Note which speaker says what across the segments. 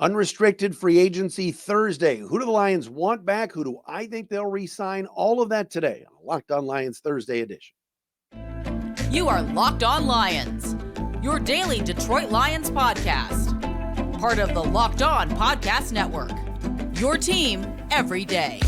Speaker 1: Unrestricted free agency Thursday. Who do the Lions want back? Who do I think they'll re-sign? All of that today on Locked On Lions Thursday edition.
Speaker 2: You are Locked On Lions, your daily Detroit Lions podcast. Part of the Locked On Podcast Network, your team every day.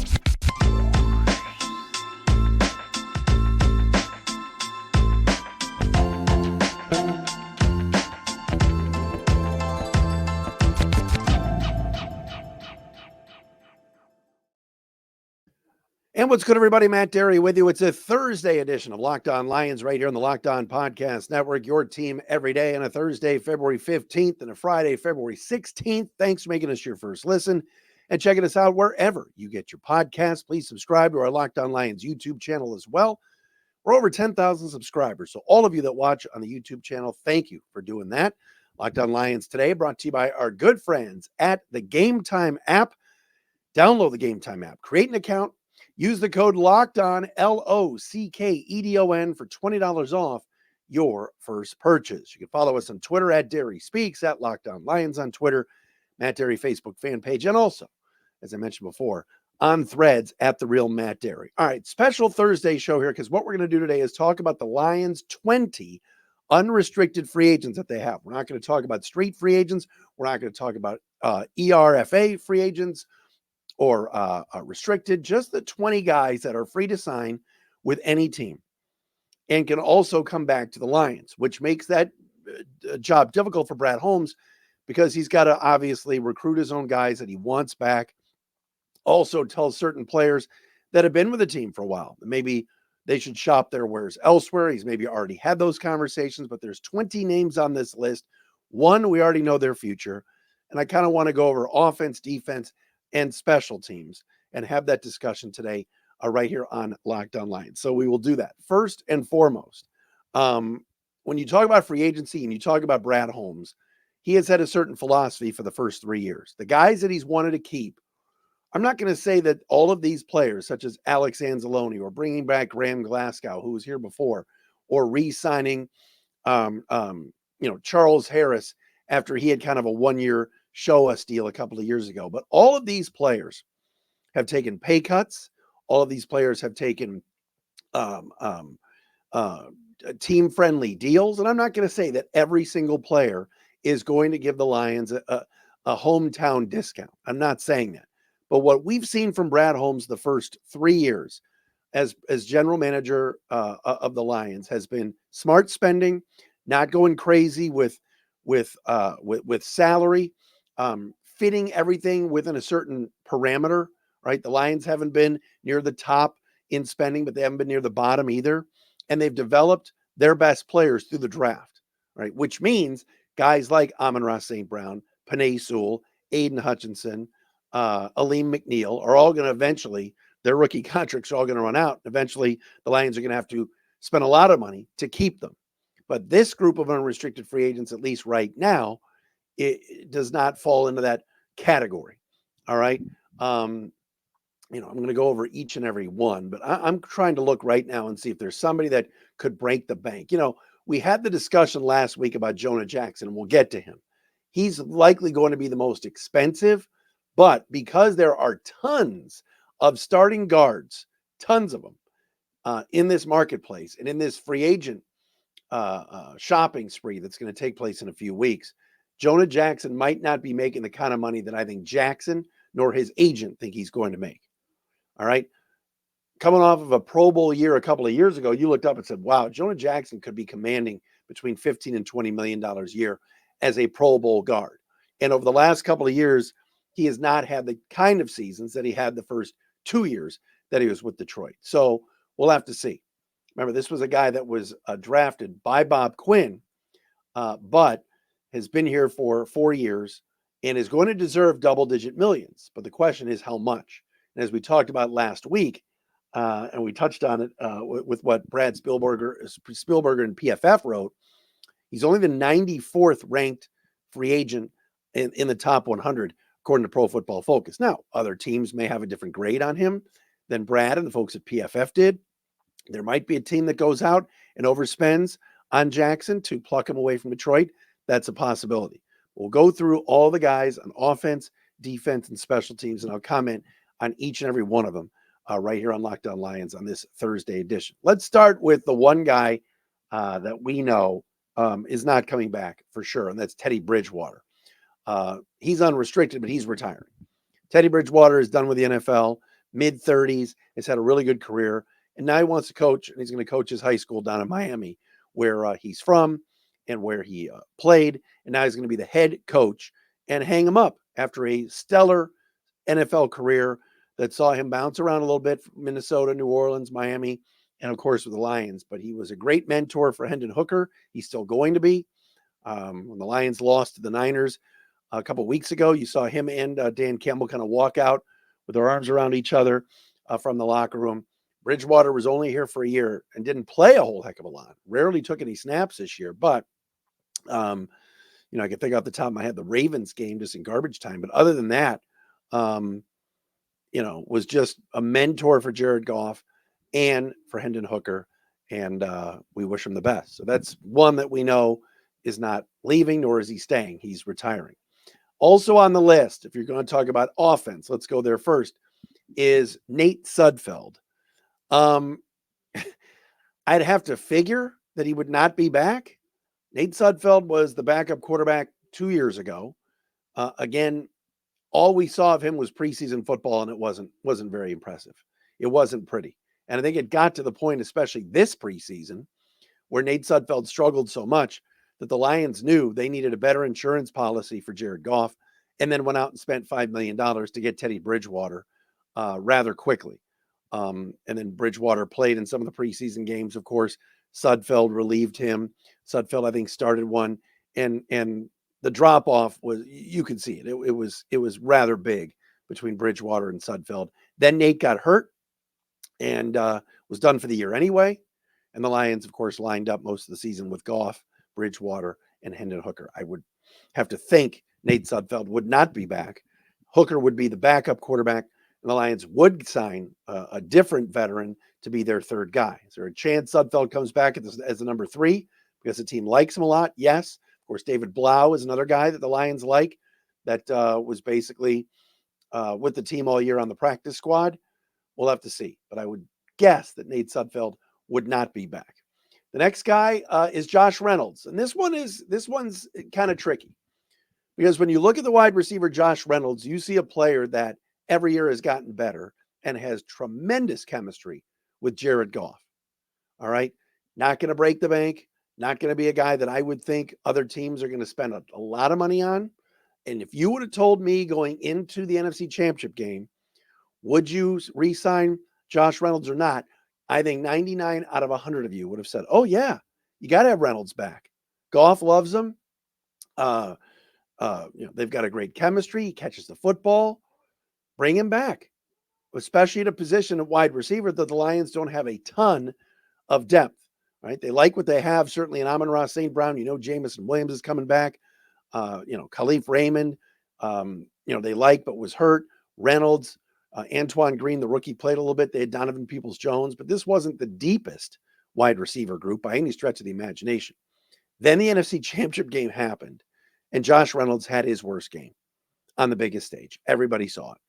Speaker 1: And what's good, everybody? Matt Derry with you. It's a Thursday edition of Locked On Lions right here on the Locked On Podcast Network, your team every day, on a Thursday, February 15th, and a Friday, February 16th. Thanks for making us your first listen and checking us out wherever you get your podcasts. Please subscribe to our Locked On Lions YouTube channel as well. We're over 10,000 subscribers, so all of you that watch on the YouTube channel, thank you for doing that. Locked On Lions today brought to you by our good friends at the Gametime app. Download the Gametime app, create an account, use the code LOCKEDON, LOCKEDON, for $20 off your first purchase. You can follow us on Twitter at Derry Speaks, at Locked On Lions on Twitter, Matt Derry Facebook fan page, and also, as I mentioned before, on Threads at The Real Matt Derry. All right, special Thursday show here, because what we're going to do today is talk about the Lions' 20 unrestricted free agents that they have. We're not going to talk about street free agents. We're not going to talk about ERFA free agents or restricted, just the 20 guys that are free to sign with any team and can also come back to the Lions, which makes that job difficult for Brad Holmes because he's got to obviously recruit his own guys that he wants back. Also tell certain players that have been with the team for a while that maybe they should shop their wares elsewhere. He's maybe already had those conversations, but there's 20 names on this list. One, we already know their future. And I kind of want to go over offense, defense, and special teams and have that discussion today right here on Locked On Lions. So we will do that. First and foremost, when you talk about free agency and you talk about Brad Holmes, he has had a certain philosophy for the first 3 years. The guys that he's wanted to keep, I'm not going to say that all of these players, such as Alex Anzalone or bringing back Graham Glasgow, who was here before, or re-signing Charles Harris after he had kind of a one-year show us deal a couple of years ago. But all of these players have taken pay cuts. All of these players have taken team-friendly deals. And I'm not going to say that every single player is going to give the Lions a hometown discount. I'm not saying that. But what we've seen from Brad Holmes the first 3 years as general manager of the Lions has been smart spending, not going crazy with salary, fitting everything within a certain parameter, right? The Lions haven't been near the top in spending, but they haven't been near the bottom either. And they've developed their best players through the draft, right? Which means guys like Amon-Ra St. Brown, Penei Sewell, Aiden Hutchinson, Aleem McNeil are all going to eventually, their rookie contracts are all going to run out. Eventually, the Lions are going to have to spend a lot of money to keep them. But this group of unrestricted free agents, at least right now, it does not fall into that category. All right. I'm going to go over each and every one, but I'm trying to look right now and see if there's somebody that could break the bank. We had the discussion last week about Jonah Jackson, and we'll get to him. He's likely going to be the most expensive, but because there are tons of starting guards, tons of them in this marketplace and in this free agent shopping spree that's going to take place in a few weeks, Jonah Jackson might not be making the kind of money that I think Jackson nor his agent think he's going to make. All right. Coming off of a Pro Bowl year a couple of years ago, you looked up and said, wow, Jonah Jackson could be commanding between $15 and $20 million a year as a Pro Bowl guard. And over the last couple of years, he has not had the kind of seasons that he had the first 2 years that he was with Detroit. So we'll have to see. Remember, this was a guy that was drafted by Bob Quinn, but has been here for 4 years and is going to deserve double-digit millions. But the question is how much? And as we talked about last week, and we touched on it with what Brad Spielberger and PFF wrote, he's only the 94th ranked free agent in the top 100, according to Pro Football Focus. Now, other teams may have a different grade on him than Brad and the folks at PFF did. There might be a team that goes out and overspends on Jackson to pluck him away from Detroit. That's a possibility. We'll go through all the guys on offense, defense, and special teams, and I'll comment on each and every one of them right here on Locked On Lions on this Thursday edition. Let's start with the one guy that we know is not coming back for sure, and that's Teddy Bridgewater. He's unrestricted, but he's retiring. Teddy Bridgewater is done with the NFL, mid-30s, has had a really good career, and now he wants to coach, and he's going to coach his high school down in Miami, where he's from and where he played, and now he's going to be the head coach and hang him up after a stellar NFL career that saw him bounce around a little bit from Minnesota, New Orleans, Miami, and of course with the Lions. But he was a great mentor for Hendon Hooker. He's still going to be. When the Lions lost to the Niners a couple of weeks ago, you saw him and Dan Campbell kind of walk out with their arms around each other from the locker room. Bridgewater was only here for a year and didn't play a whole heck of a lot. Rarely took any snaps this year, but I can think off the top of my head the Ravens game just in garbage time. But other than that, was just a mentor for Jared Goff and for Hendon Hooker, and we wish him the best. So that's one that we know is not leaving, nor is he staying. He's retiring. Also on the list, if you're going to talk about offense, let's go there first, is Nate Sudfeld. I'd have to figure that he would not be back. Nate Sudfeld was the backup quarterback 2 years ago. Again, all we saw of him was preseason football, and it wasn't very impressive. It wasn't pretty. And I think it got to the point, especially this preseason, where Nate Sudfeld struggled so much that the Lions knew they needed a better insurance policy for Jared Goff, and then went out and spent $5 million to get Teddy Bridgewater rather quickly. And then Bridgewater played in some of the preseason games, of course. Sudfeld relieved him. Sudfeld, I think, started one, and the drop off was, you could see it. It was rather big between Bridgewater and Sudfeld. Then Nate got hurt and was done for the year anyway. And the Lions, of course, lined up most of the season with Goff, Bridgewater, and Hendon Hooker. I would have to think Nate Sudfeld would not be back. Hooker would be the backup quarterback, and the Lions would sign a different veteran to be their third guy. Is there a chance Sudfeld comes back as the number 3 because the team likes him a lot? Yes. Of course, David Blau is another guy that the Lions like that was basically with the team all year on the practice squad. We'll have to see. But I would guess that Nate Sudfeld would not be back. The next guy is Josh Reynolds. And this one's kind of tricky because when you look at the wide receiver Josh Reynolds, you see a player that every year has gotten better and has tremendous chemistry with Jared Goff. All right. Not going to break the bank. Not going to be a guy that I would think other teams are going to spend a lot of money on. And if you would have told me going into the NFC Championship game, would you re-sign Josh Reynolds or not? I think 99 out of 100 of you would have said, oh, yeah, you got to have Reynolds back. Goff loves him. They've got a great chemistry. He catches the football. Bring him back, especially at a position of wide receiver that the Lions don't have a ton of depth. Right? They like what they have, certainly in Amon-Ra St. Brown. Jamison Williams is coming back. Khalif Raymond, they like but was hurt. Reynolds, Antoine Green, the rookie, played a little bit. They had Donovan Peoples-Jones, but this wasn't the deepest wide receiver group by any stretch of the imagination. Then the NFC Championship game happened, and Josh Reynolds had his worst game on the biggest stage. Everybody saw it.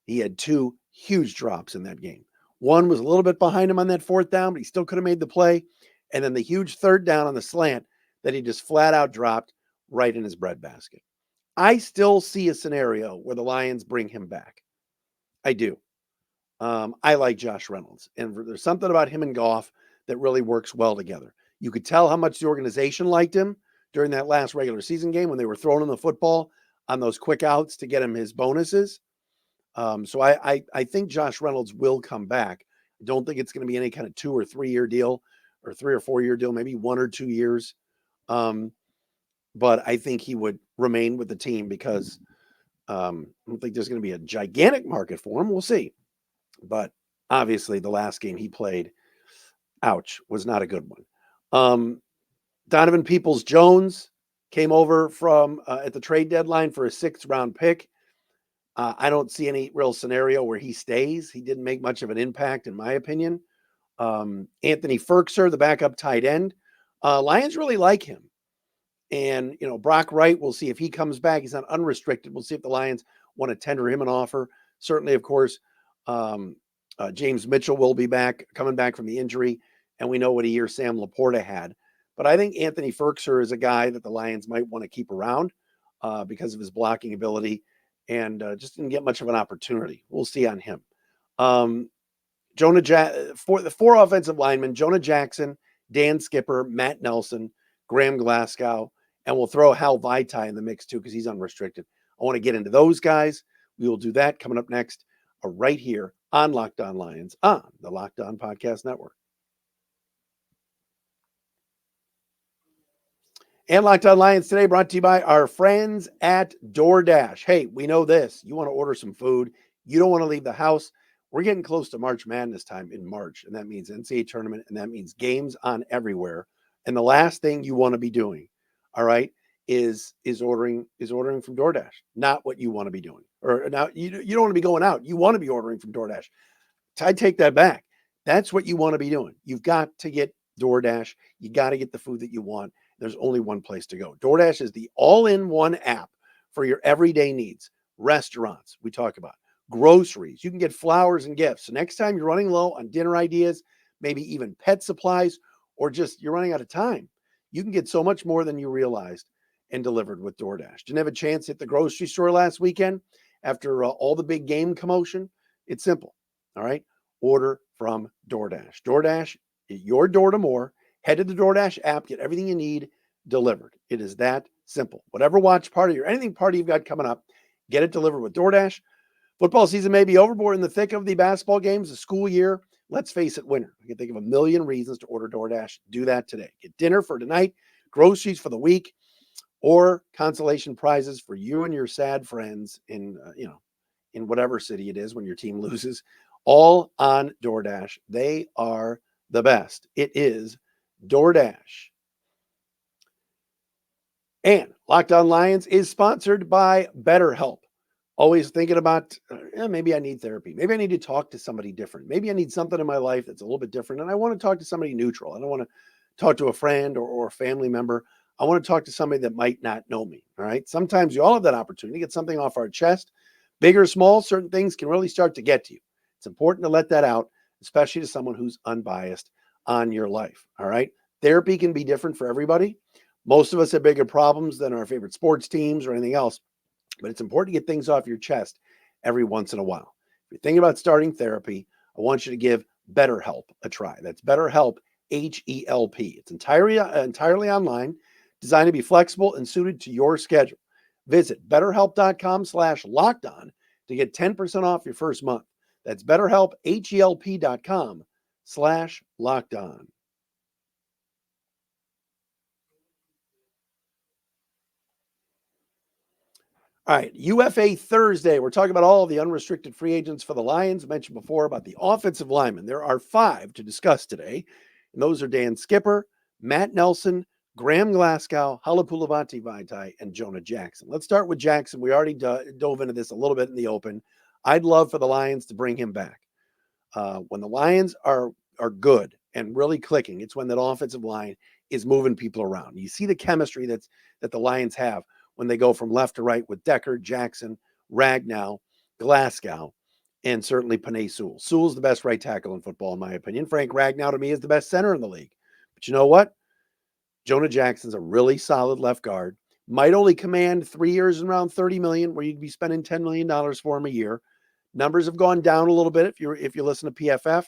Speaker 1: He had 2 huge drops in that game. One was a little bit behind him on that 4th down, but he still could have made the play. And then the huge 3rd down on the slant that he just flat out dropped right in his breadbasket. I still see a scenario where the Lions bring him back. I do. I like Josh Reynolds. And there's something about him and Goff that really works well together. You could tell how much the organization liked him during that last regular season game when they were throwing him the football on those quick outs to get him his bonuses. So I think Josh Reynolds will come back. I don't think it's going to be any kind of 2 or 3 year deal or 3 or 4 year deal, maybe 1 or 2 years. But I think he would remain with the team because I don't think there's going to be a gigantic market for him. We'll see. But obviously the last game he played, ouch, was not a good one. Donovan Peoples-Jones came over from at the trade deadline for a 6th round pick. I don't see any real scenario where he stays. He didn't make much of an impact, in my opinion. Anthony Ferkser, the backup tight end. Lions really like him. And, Brock Wright, we'll see if he comes back. He's not unrestricted. We'll see if the Lions want to tender him an offer. Certainly, of course, James Mitchell will be back, coming back from the injury. And we know what a year Sam Laporta had. But I think Anthony Ferkser is a guy that the Lions might want to keep around because of his blocking ability and just didn't get much of an opportunity. We'll see on him. For the 4 offensive linemen, Jonah Jackson, Dan Skipper, Matt Nelson, Graham Glasgow, and we'll throw Hal Vaitai in the mix too because he's unrestricted. I want to get into those guys. We will do that coming up next right here on Locked On Lions on the Locked On Podcast Network. And Locked On Lions today brought to you by our friends at DoorDash. Hey, we know this. You want to order some food. You don't want to leave the house. We're getting close to March Madness time in March, and that means NCAA tournament, and that means games on everywhere. And the last thing you want to be doing, all right, is ordering from DoorDash. Not what you want to be doing. Or now you don't want to be going out. You want to be ordering from DoorDash. I take that back. That's what you want to be doing. You've got to get DoorDash. You got to get the food that you want. There's only one place to go. DoorDash is the all-in-one app for your everyday needs. Restaurants, we talk about. Groceries. You can get flowers and gifts. So next time you're running low on dinner ideas, maybe even pet supplies, or just you're running out of time, you can get so much more than you realized and delivered with DoorDash. Didn't have a chance at the grocery store last weekend after all the big game commotion? It's simple. All right. Order from DoorDash. DoorDash, your door to more. Head to the DoorDash app, get everything you need delivered. It is that simple. Whatever watch party or anything party you've got coming up, get it delivered with DoorDash. Football season may be over, but we're in the thick of the basketball games, the school year. Let's face it, winter. You can think of a million reasons to order DoorDash. Do that today. Get dinner for tonight, groceries for the week, or consolation prizes for you and your sad friends in whatever city it is when your team loses. All on DoorDash. They are the best. It is DoorDash. And Locked On Lions is sponsored by BetterHelp. Always thinking about, maybe I need therapy. Maybe I need to talk to somebody different. Maybe I need something in my life that's a little bit different. And I want to talk to somebody neutral. I don't want to talk to a friend or a family member. I want to talk to somebody that might not know me. All right. Sometimes you all have that opportunity to get something off our chest. Big or small, certain things can really start to get to you. It's important to let that out, especially to someone who's unbiased on your life. All right. Therapy can be different for everybody. Most of us have bigger problems than our favorite sports teams or anything else. But it's important to get things off your chest every once in a while. If you're thinking about starting therapy, I want you to give BetterHelp a try. That's BetterHelp, H-E-L-P. It's entirely online, designed to be flexible and suited to your schedule. Visit BetterHelp.com/lockedon to get 10% off your first month. That's BetterHelp, HELP.com/lockedon. All right, UFA Thursday. We're talking about all of the unrestricted free agents for the Lions. I mentioned before about the offensive linemen. There are 5 to discuss today, and those are Dan Skipper, Matt Nelson, Graham Glasgow, Halapoulivaati Vaitai, and Jonah Jackson. Let's start with Jackson. We already dove into this a little bit in the open. I'd love for the Lions to bring him back. When the Lions are good and really clicking, it's when that offensive line is moving people around. You see the chemistry that the Lions have when they go from left to right with Decker, Jackson, Ragnow, Glasgow, and certainly Penei Sewell. Sewell's the best right tackle in football, in my opinion. Frank Ragnow, to me, is the best center in the league. But you know what? Jonah Jackson's a really solid left guard. Might only command 3 years and around $30 million, where you'd be spending $10 million for him a year. Numbers have gone down a little bit if you listen to PFF,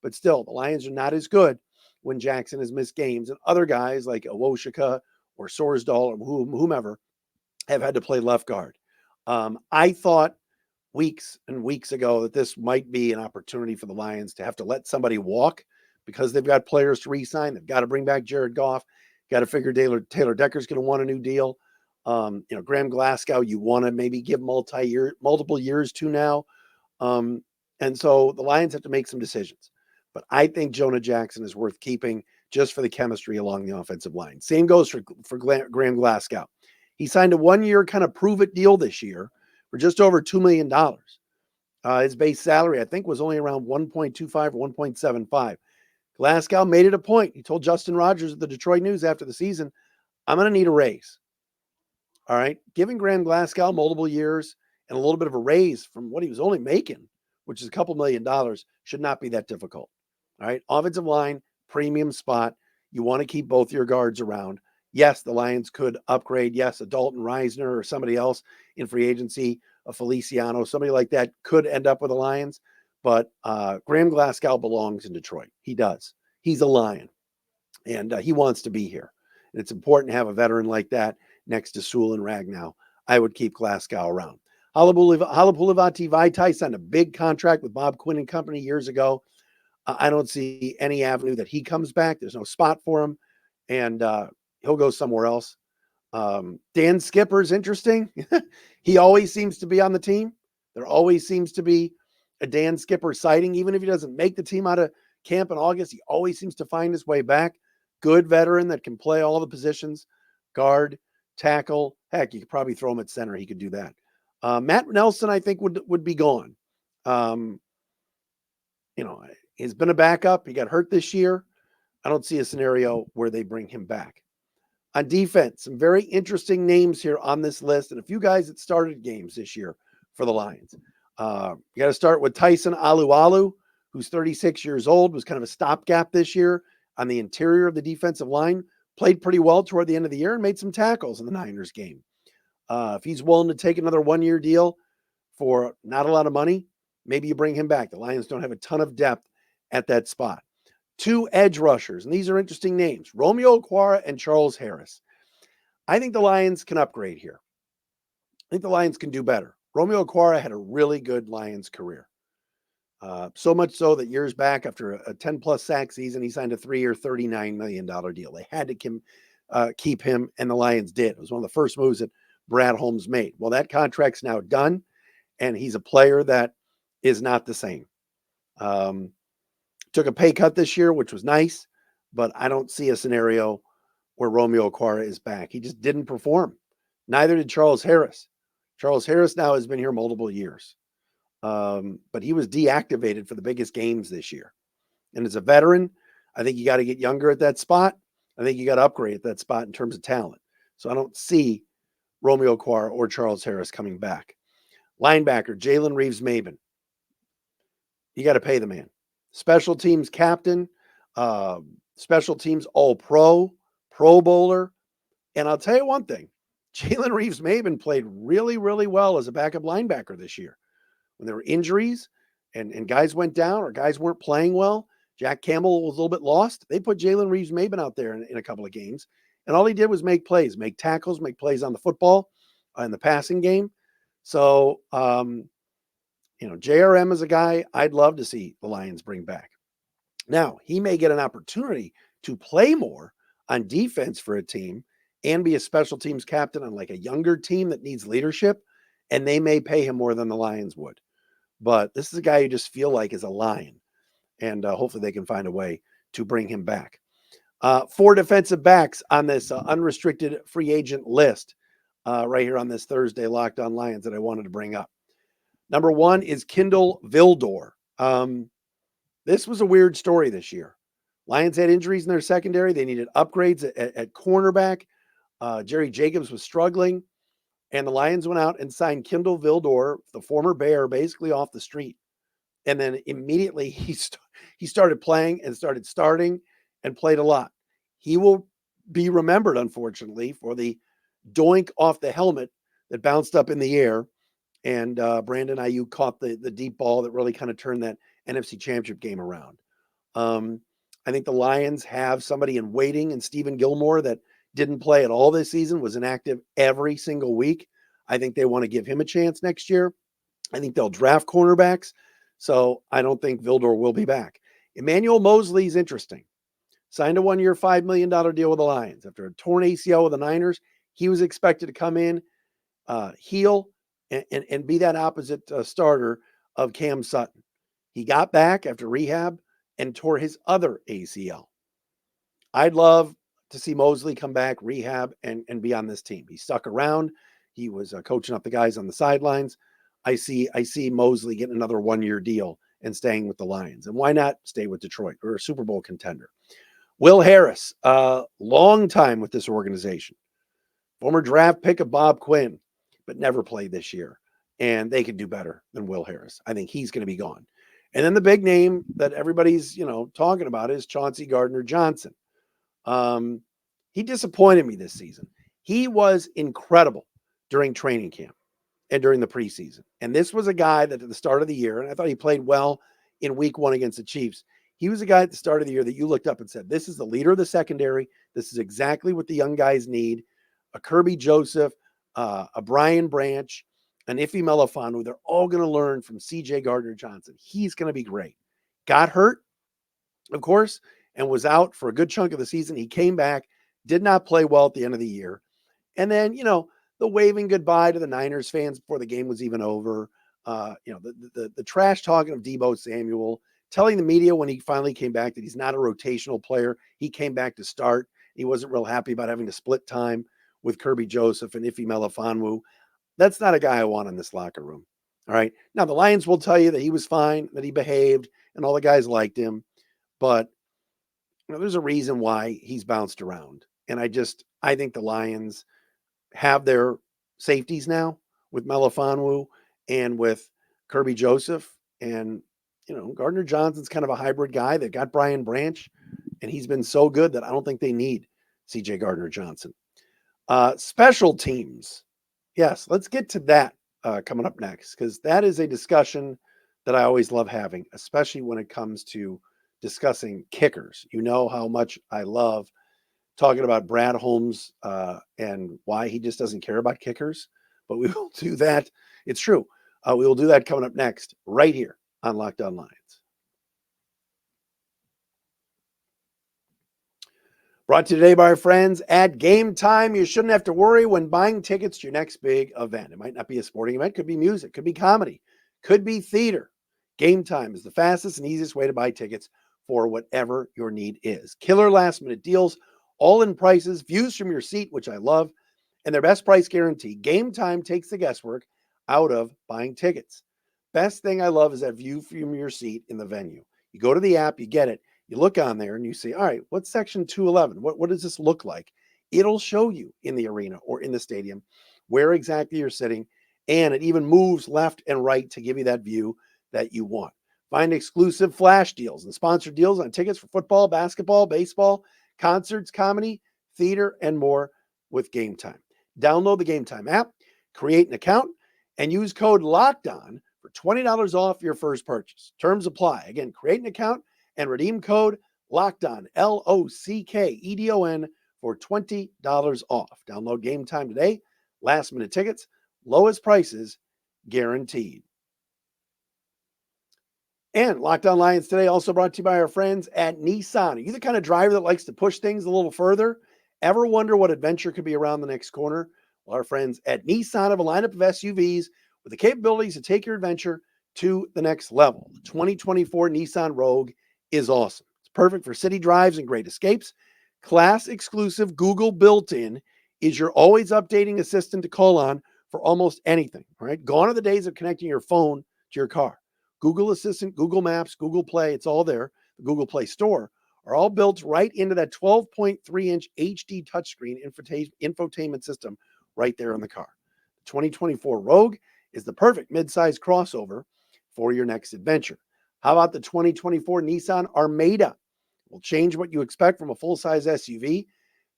Speaker 1: but still, the Lions are not as good when Jackson has missed games, and other guys like Awoshika or Sorsdal or whomever have had to play left guard. I thought weeks and weeks ago that this might be an opportunity for the Lions to have to let somebody walk because they've got players to re-sign. They've got to bring back Jared Goff. Got to figure Taylor Decker's going to want a new deal. Graham Glasgow, you want to maybe give multiple years to now. And so the Lions have to make some decisions. But I think Jonah Jackson is worth keeping just for the chemistry along the offensive line. Same goes for Graham Glasgow. He signed a 1-year kind of prove-it deal this year for just over $2 million. His base salary, I think, was only around 1.25 or 1.75. Glasgow made it a point. He told Justin Rogers of the Detroit News after the season, I'm going to need a raise. All right. Giving Graham Glasgow multiple years and a little bit of a raise from what he was only making, which is a couple $1 million, should not be that difficult. All right. Offensive line, premium spot. You want to keep both your guards around. Yes, the Lions could upgrade. Yes, a Dalton Reisner or somebody else in free agency, a Feliciano, somebody like that could end up with the Lions. But Graham Glasgow belongs in Detroit. He does. He's a Lion, and he wants to be here. And it's important to have a veteran like that next to Sewell and Ragnow. I would keep Glasgow around. Halapoulivaati Vaitai signed a big contract with Bob Quinn and company years ago. I don't see any avenue that he comes back. There's no spot for him, and he'll go somewhere else. Dan Skipper's interesting. He always seems to be on the team. There always seems to be a Dan Skipper sighting. Even if he doesn't make the team out of camp in August, he always seems to find his way back. Good veteran that can play all the positions, guard, tackle. Heck, you could probably throw him at center. He could do that. Matt Nelson, I think, would be gone. He's been a backup. He got hurt this year. I don't see a scenario where they bring him back. On defense, some very interesting names here on this list, and a few guys that started games this year for the Lions. You got to start with Tyson Alualu, who's 36 years old, was kind of a stopgap this year on the interior of the defensive line, played pretty well toward the end of the year and made some tackles in the Niners game. If he's willing to take another one-year deal for not a lot of money, maybe you bring him back. The Lions don't have a ton of depth at that spot. 2 edge rushers, and these are interesting names, Romeo Okwara and Charles Harris. I think the Lions can upgrade here. I think the Lions can do better. Romeo Okwara had a really good Lions career. So much so that years back, after a 10-plus sack season, he signed a 3-year, $39 million deal. They had to keep him, and the Lions did. It was one of the first moves that Brad Holmes made. Well, that contract's now done, and he's a player that is not the same. Took a pay cut this year, which was nice, but I don't see a scenario where Romeo Okwara is back. He just didn't perform. Neither did Charles Harris. Charles Harris now has been here multiple years, but he was deactivated for the biggest games this year. And as a veteran, I think you got to get younger at that spot. I think you got to upgrade at that spot in terms of talent. So I don't see Romeo Okwara or Charles Harris coming back. Linebacker, Jalen Reeves-Maybin. You got to pay the man. Special teams captain, special teams all-pro, Pro Bowler. And I'll tell you one thing, Jalen Reeves-Maybin played really, really well as a backup linebacker this year. When there were injuries and guys went down or guys weren't playing well, Jack Campbell was a little bit lost. They put Jalen Reeves-Maybin out there in a couple of games. And all he did was make plays, make tackles, make plays on the football, in the passing game. So, JRM is a guy I'd love to see the Lions bring back. Now, he may get an opportunity to play more on defense for a team and be a special teams captain on like a younger team that needs leadership, and they may pay him more than the Lions would. But this is a guy you just feel like is a Lion, and hopefully they can find a way to bring him back. 4 defensive backs on this unrestricted free agent list right here on this Thursday Locked On Lions that I wanted to bring up. Number 1 is Kindle Vildor. This was a weird story this year. Lions had injuries in their secondary. They needed upgrades at cornerback. Jerry Jacobs was struggling, and the Lions went out and signed Kindle Vildor, the former Bear, basically off the street. And then immediately he started playing and started starting and played a lot. He will be remembered, unfortunately, for the doink off the helmet that bounced up in the air. And Brandon Ayuk caught the deep ball that really kind of turned that NFC Championship game around. I think the Lions have somebody in waiting, and Stephen Gilmore, that didn't play at all this season, was inactive every single week. I think they want to give him a chance next year. I think they'll draft cornerbacks. So I don't think Vildor will be back. Emmanuel Mosley is interesting. Signed a 1-year, $5 million deal with the Lions. After a torn ACL with the Niners, he was expected to come in, heal, and be that opposite starter of Cam Sutton. He got back after rehab and tore his other ACL. I'd love to see Mosley come back, rehab, and be on this team. He stuck around. He was coaching up the guys on the sidelines. I see Mosley getting another 1-year deal and staying with the Lions. And why not stay with Detroit? Or a Super Bowl contender. Will Harris, long time with this organization. Former draft pick of Bob Quinn, but never played this year. And they could do better than Will Harris. I think he's going to be gone. And then the big name that everybody's, talking about is Chauncey Gardner-Johnson. He disappointed me this season. He was incredible during training camp and during the preseason. And this was a guy that at the start of the year, and I thought he played well in week 1 against the Chiefs. He was a guy at the start of the year that you looked up and said, this is the leader of the secondary. This is exactly what the young guys need. A Kirby Joseph, a Brian Branch, an Ife Melifonwu. They're all going to learn from CJ Gardner-Johnson. He's going to be great. Got hurt, of course, and was out for a good chunk of the season. He came back, did not play well at the end of the year. And then, the waving goodbye to the Niners fans before the game was even over. The trash talking of Deebo Samuel, telling the media when he finally came back that he's not a rotational player. He came back to start. He wasn't real happy about having to split time with Kirby Joseph and Ife Melifonwu. That's not a guy I want in this locker room. All right. Now, the Lions will tell you that he was fine, that he behaved, and all the guys liked him. But there's a reason why he's bounced around. And I think the Lions have their safeties now with Melifonwu and with Kirby Joseph. And, Gardner-Johnson's kind of a hybrid guy. They got Brian Branch, and he's been so good that I don't think they need CJ Gardner-Johnson. Special teams. Yes, let's get to that coming up next, because that is a discussion that I always love having, especially when it comes to discussing kickers. You know how much I love talking about Brad Holmes and why he just doesn't care about kickers, but we will do that. It's true. We will do that coming up next, right here on Locked On Lions. Brought to you today by our friends at Gametime. You shouldn't have to worry when buying tickets to your next big event. It might not be a sporting event, could be music, could be comedy, could be theater. Gametime is the fastest and easiest way to buy tickets for whatever your need is. Killer last-minute deals, all-in prices, views from your seat, which I love, and their best price guarantee. Gametime takes the guesswork out of buying tickets. Best thing I love is that view from your seat in the venue. You go to the app, you get it. You look on there and you say, all right, what's section 211? What does this look like? It'll show you in the arena or in the stadium where exactly you're sitting, and it even moves left and right to give you that view that you want. Find exclusive flash deals and sponsored deals on tickets for football, basketball, baseball, concerts, comedy, theater, and more with Gametime. Download the Gametime app, create an account, and use code LOCKEDON for $20 off your first purchase. Terms apply. Again, create an account and redeem code LOCKEDON, LOCKEDON, for $20 off. Download Gametime today. Last minute tickets, lowest prices guaranteed. And Locked On Lions today also brought to you by our friends at Nissan. Are you the kind of driver that likes to push things a little further? Ever wonder what adventure could be around the next corner? Well, our friends at Nissan have a lineup of SUVs with the capabilities to take your adventure to the next level. The 2024 Nissan Rogue is awesome. It's perfect for city drives and great escapes. Class exclusive Google built-in is your always updating assistant to call on for almost anything. All right. Gone are the days of connecting your phone to your car. Google Assistant, Google Maps, Google Play, it's all there. The Google Play Store are all built right into that 12.3-inch HD touchscreen infotainment system right there in the car. The 2024 Rogue is the perfect midsize crossover for your next adventure. How about the 2024 Nissan Armada? Will change what you expect from a full-size SUV.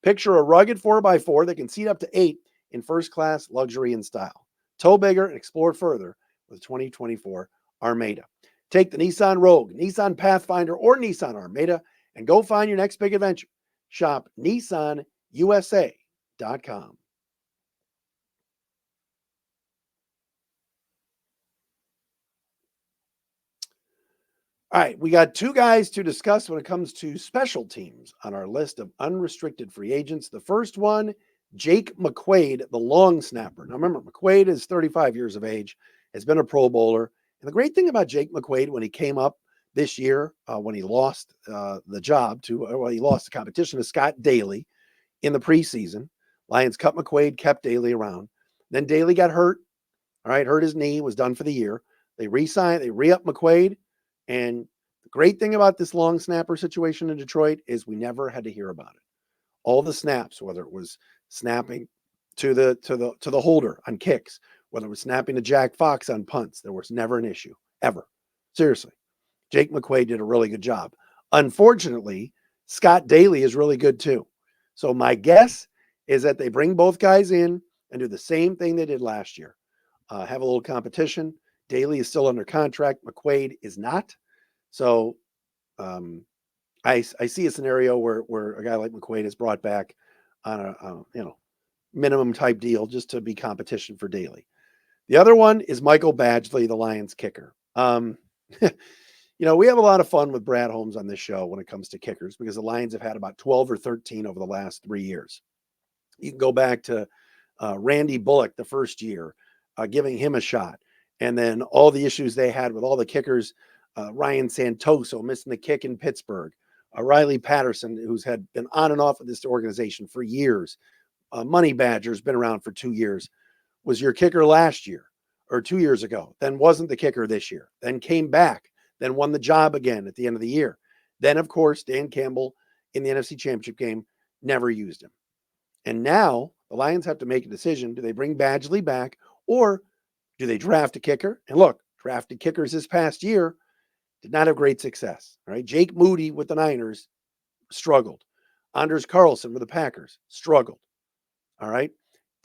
Speaker 1: Picture a rugged 4x4 that can seat up to 8 in first-class luxury and style. Tow bigger and explore further with 2024 Armada. Take the Nissan Rogue, Nissan Pathfinder, or Nissan Armada and go find your next big adventure. Shop NissanUSA.com. All right, we got two guys to discuss when it comes to special teams on our list of unrestricted free agents. The first one, Jake McQuaide, the long snapper. Now remember, McQuaide is 35 years of age, has been a Pro Bowler. And the great thing about Jake McQuaide when he came up this year, when he lost the competition to Scott Daly in the preseason, Lions cut McQuaide, kept Daly around. Then Daly got hurt. All right, hurt his knee, was done for the year. They re-upped McQuaide, and great thing about this long snapper situation in Detroit is we never had to hear about it. All the snaps, whether it was snapping to the holder on kicks, whether it was snapping to Jack Fox on punts, there was never an issue, ever. Seriously. Jake McQuaid did a really good job. Unfortunately, Scott Daly is really good too. So my guess is that they bring both guys in and do the same thing they did last year. Have a little competition. Daly is still under contract. McQuaid is not. So I see a scenario where a guy like McQuaid is brought back on a minimum type deal just to be competition for Daly. The other one is Michael Badgley, the Lions kicker. We have a lot of fun with Brad Holmes on this show when it comes to kickers because the Lions have had about 12 or 13 over the last 3 years. You can go back to Randy Bullock the first year, giving him a shot. And then all the issues they had with all the kickers, Ryan Santoso missing the kick in Pittsburgh, Riley Patterson, who's had been on and off of this organization for years. Money Badger's been around for 2 years, was your kicker last year or 2 years ago, then wasn't the kicker this year, then came back, then won the job again at the end of the year. Then, of course, Dan Campbell in the NFC Championship game never used him. And now the Lions have to make a decision. Do they bring Badgley back or do they draft a kicker? And look, drafted kickers this past year did not have great success. Right? Jake Moody with the Niners struggled. Anders Carlson with the Packers struggled. All right.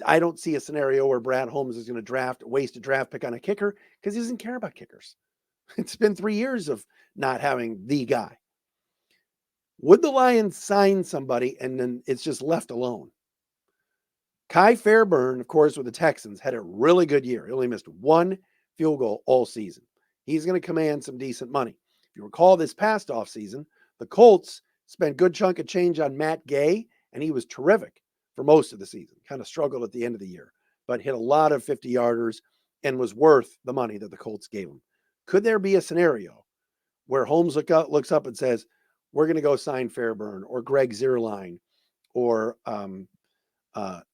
Speaker 1: I don't see a scenario where Brad Holmes is going to waste a draft pick on a kicker because he doesn't care about kickers. It's been 3 years of not having the guy. Would the Lions sign somebody and then it's just left alone? Kai Fairburn, of course, with the Texans, had a really good year. He only missed 1 field goal all season. He's going to command some decent money. If you recall this past offseason, the Colts spent a good chunk of change on Matt Gay, and he was terrific for most of the season. Kind of struggled at the end of the year, but hit a lot of 50-yarders and was worth the money that the Colts gave him. Could there be a scenario where Holmes looks up and says, we're going to go sign Fairburn or Greg Zierlein or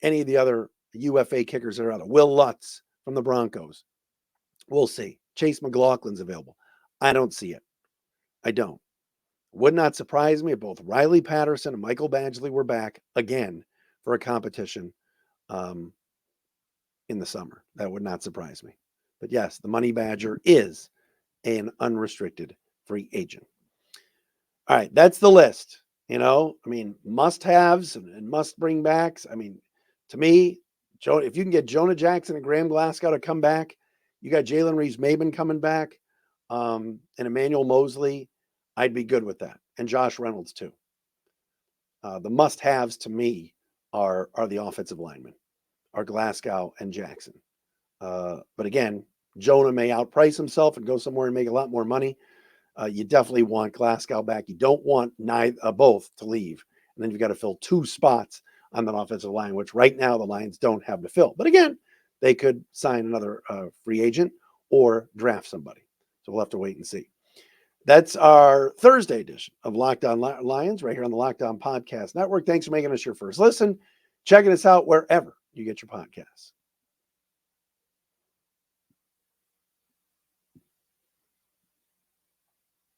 Speaker 1: any of the other UFA kickers that are out there, Will Lutz from the Broncos? We'll see. Chase McLaughlin's available. I don't see it. I don't. Would not surprise me if both Riley Patterson and Michael Badgley were back again for a competition in the summer. That would not surprise me. But yes, the Money Badger is an unrestricted free agent. All right, that's the list. Must-haves and must-bring-backs. To me, if you can get Jonah Jackson and Graham Glasgow to come back, you got Jalen Reeves-Maben coming back, and Emmanuel Mosley, I'd be good with that. And Josh Reynolds, too. The must-haves to me are the offensive linemen, are Glasgow and Jackson. But again, Jonah may outprice himself and go somewhere and make a lot more money. You definitely want Glasgow back. You don't want both to leave. And then you've got to fill 2 spots on that offensive line, which right now the Lions don't have to fill. But again, they could sign another free agent or draft somebody. So we'll have to wait and see. That's our Thursday edition of Locked On Lions right here on the Locked On Podcast Network. Thanks for making us your first listen. Checking us out wherever you get your podcasts.